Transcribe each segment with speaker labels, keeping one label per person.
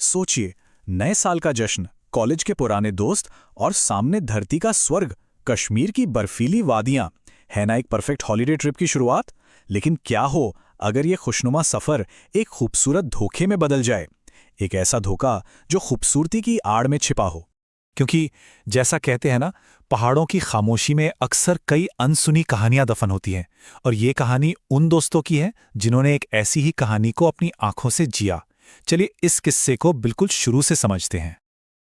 Speaker 1: सोचिए, नए साल का जश्न, कॉलेज के पुराने दोस्त और सामने धरती का स्वर्ग, कश्मीर की बर्फीली वादियां। है ना एक परफेक्ट हॉलिडे ट्रिप की शुरुआत। लेकिन क्या हो अगर ये खुशनुमा सफर एक खूबसूरत धोखे में बदल जाए। एक ऐसा धोखा जो खूबसूरती की आड़ में छिपा हो।
Speaker 2: क्योंकि जैसा कहते हैं ना, पहाड़ों की खामोशी में अक्सर कई अनसुनी कहानियां दफन होती हैं। और ये कहानी उन दोस्तों की है जिन्होंने एक ऐसी ही कहानी को अपनी आंखों से जिया। चलिए इस किस्से को बिल्कुल शुरू से समझते हैं।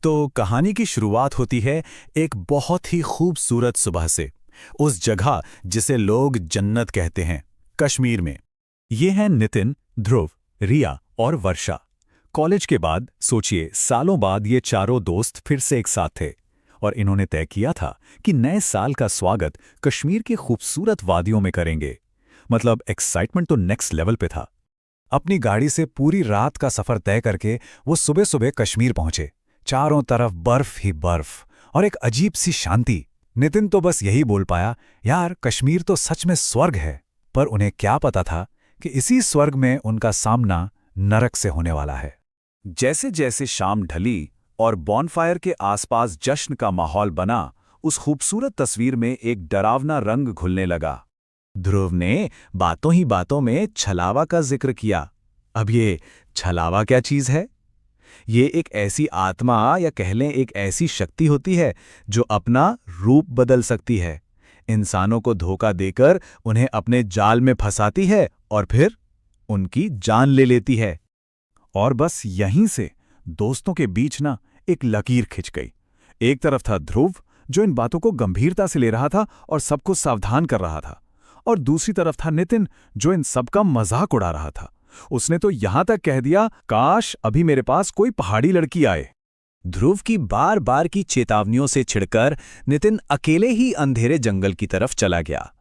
Speaker 1: तो कहानी की शुरुआत होती है एक बहुत ही खूबसूरत सुबह से, उस जगह जिसे लोग जन्नत कहते हैं, कश्मीर में। ये हैं नितिन, ध्रुव, रिया और वर्षा। कॉलेज के बाद सोचिए, सालों बाद ये चारों दोस्त फिर से एक साथ थे और इन्होंने तय किया था कि नए साल का स्वागत कश्मीर की खूबसूरत वादियों में करेंगे। मतलब एक्साइटमेंट तो नेक्स्ट लेवल पे था। अपनी गाड़ी से पूरी रात का सफर तय करके वो सुबह सुबह कश्मीर पहुंचे। चारों तरफ बर्फ ही बर्फ और एक अजीब सी शांति। नितिन तो बस यही बोल पाया, यार कश्मीर तो सच में स्वर्ग है। पर उन्हें क्या पता था कि इसी स्वर्ग में उनका सामना नरक से होने वाला है। जैसे जैसे शाम ढली और बॉनफायर के आसपास जश्न का माहौल बना, उस खूबसूरत तस्वीर में एक डरावना रंग घुलने लगा। ध्रुव ने बातों ही बातों में छलावा का जिक्र किया। अब ये छलावा क्या चीज है? ये एक ऐसी आत्मा या कह लें एक ऐसी शक्ति होती है जो अपना रूप बदल सकती है, इंसानों को धोखा देकर उन्हें अपने जाल में फंसाती है और फिर उनकी जान ले लेती है। और बस यहीं से दोस्तों के बीच ना एक लकीर खिंच गई। एक तरफ था ध्रुव जो इन बातों को गंभीरता से ले रहा था और सबको सावधान कर रहा था, और दूसरी तरफ था नितिन जो इन सबका मजाक उड़ा रहा था। उसने तो यहां तक कह दिया, काश अभी मेरे पास कोई पहाड़ी लड़की आए। ध्रुव की बार बार की चेतावनियों से छिड़कर नितिन अकेले ही अंधेरे जंगल की तरफ चला गया।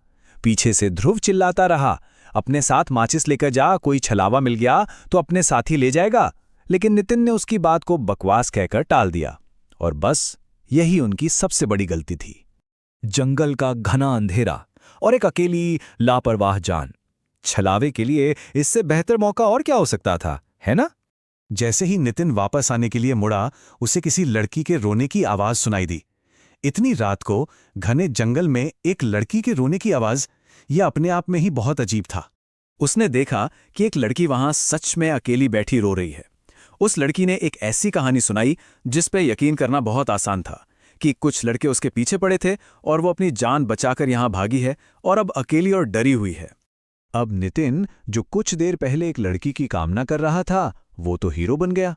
Speaker 1: पीछे से ध्रुव चिल्लाता रहा, अपने साथ माचिस लेकर जा, कोई छलावा मिल गया तो अपने साथ ही ले जाएगा। लेकिन नितिन ने उसकी बात को बकवास कहकर टाल दिया। और बस यही उनकी सबसे बड़ी गलती थी। जंगल का घना अंधेरा और एक अकेली लापरवाह जान। छलावे के लिए इससे बेहतर मौका और क्या हो सकता था, है ना? जैसे ही नितिन वापस आने के लिए मुड़ा, उसे किसी लड़की के रोने की आवाज सुनाई दी। इतनी रात को घने जंगल में एक लड़की के रोने की आवाज, यह अपने आप में ही बहुत अजीब था। उसने देखा कि एक लड़की वहां सच में अकेली बैठी रो रही है। उस लड़की ने एक ऐसी कहानी सुनाई जिस पे यकीन करना बहुत आसान था कि कुछ लड़के उसके पीछे पड़े थे और वो अपनी जान बचाकर यहां भागी है और अब अकेली और डरी हुई है। अब नितिन, जो कुछ देर पहले एक लड़की की कामना कर रहा था, वो तो हीरो बन गया।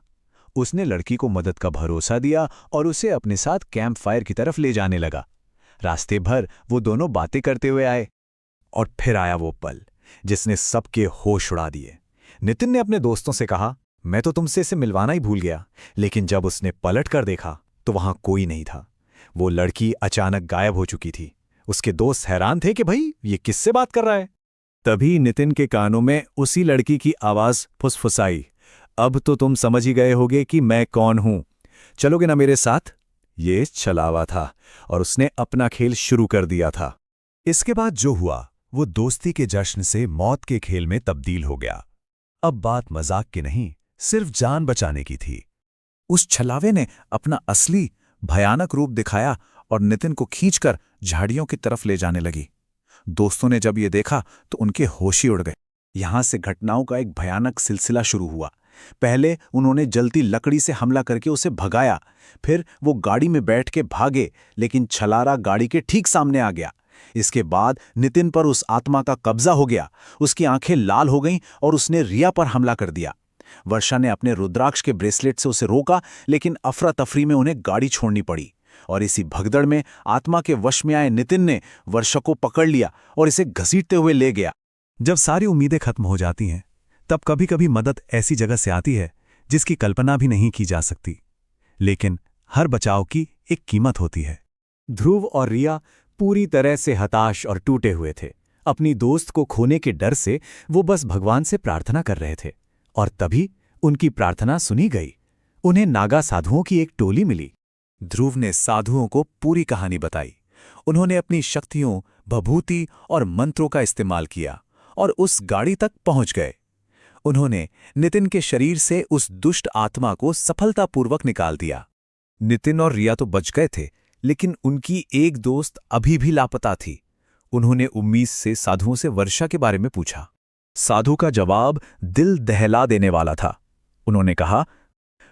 Speaker 1: उसने लड़की को मदद का भरोसा दिया और उसे अपने साथ कैंप फायर की तरफ ले जाने लगा। रास्ते भर वो दोनों बातें करते हुए आए और फिर आया वो पल जिसने सबके होश उड़ा दिए। नितिन ने अपने दोस्तों से कहा, मैं तो तुमसे इसे मिलवाना ही भूल गया। लेकिन जब उसने पलट कर देखा तो वहां कोई नहीं था। वो लड़की अचानक गायब हो चुकी थी। उसके दोस्त हैरान थे कि भाई ये किससे बात कर रहा है। तभी नितिन के कानों में उसी लड़की की आवाज फुसफुसाई, अब तो तुम समझ ही गए होगे कि मैं कौन हूं, चलोगे ना मेरे साथ? ये छलावा था और उसने अपना खेल शुरू कर दिया था। इसके बाद जो हुआ वो दोस्ती के जश्न से मौत के खेल में तब्दील हो गया। अब बात मजाक की नहीं, सिर्फ जान बचाने की थी। उस छलावे ने अपना असली भयानक रूप दिखाया और नितिन को खींचकर झाड़ियों की तरफ ले जाने लगी। दोस्तों ने जब ये देखा तो उनके होश ही उड़ गए। यहां से घटनाओं का एक भयानक सिलसिला शुरू हुआ। पहले उन्होंने जलती लकड़ी से हमला करके उसे भगाया। फिर वो गाड़ी में बैठ के भागे, लेकिन छलारा गाड़ी के ठीक सामने आ गया। इसके बाद नितिन पर उस आत्मा का कब्जा हो गया। उसकी आंखें लाल हो गईं और उसने रिया पर हमला कर दिया। वर्षा ने अपने रुद्राक्ष के ब्रेसलेट से उसे रोका, लेकिन अफरा तफरी में उन्हें गाड़ी छोड़नी पड़ी। और इसी भगदड़ में आत्मा के वश में आए नितिन ने वर्षा को पकड़ लिया और इसे घसीटते हुए ले गया। जब सारी उम्मीदें खत्म हो जाती हैं, तब कभी कभी मदद ऐसी जगह से आती है जिसकी कल्पना भी नहीं की जा सकती। लेकिन हर बचाव की एक कीमत होती है। ध्रुव और रिया पूरी तरह से हताश और टूटे हुए थे। अपनी दोस्त को खोने के डर से वो बस भगवान से प्रार्थना कर रहे थे। और तभी उनकी प्रार्थना सुनी गई। उन्हें नागा साधुओं की एक टोली मिली। ध्रुव ने साधुओं को पूरी कहानी बताई। उन्होंने अपनी शक्तियों, भभूति और मंत्रों का इस्तेमाल किया और उस गाड़ी तक पहुंच गए। उन्होंने नितिन के शरीर से उस दुष्ट आत्मा को सफलतापूर्वक निकाल दिया। नितिन और रिया तो बच गए थे, लेकिन उनकी एक दोस्त अभी भी लापता थी। उन्होंने उम्मीद से साधुओं से वर्षा के बारे में पूछा। साधु का जवाब दिल दहला देने वाला था। उन्होंने कहा,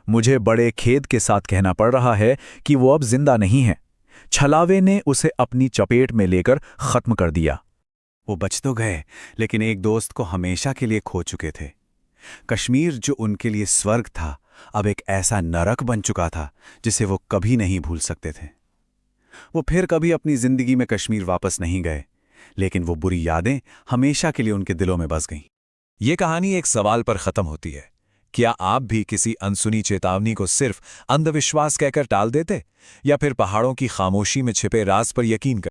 Speaker 1: मुझे बड़े खेद के साथ कहना पड़ रहा है कि वो अब जिंदा नहीं है। छलावे ने उसे अपनी चपेट में लेकर खत्म कर दिया। वो बच तो गए, लेकिन एक दोस्त को हमेशा के लिए खो चुके थे। कश्मीर जो उनके लिए स्वर्ग था, अब एक ऐसा नरक बन चुका था जिसे वो कभी नहीं भूल सकते थे। वो फिर कभी अपनी जिंदगी में कश्मीर वापस नहीं गए, लेकिन वो बुरी यादें हमेशा के लिए उनके दिलों में बस गईं। ये कहानी एक सवाल पर खत्म होती है। क्या आप भी किसी अनसुनी चेतावनी को सिर्फ अंधविश्वास कहकर टाल देते, या फिर पहाड़ों की खामोशी में छिपे राज पर यकीन करते?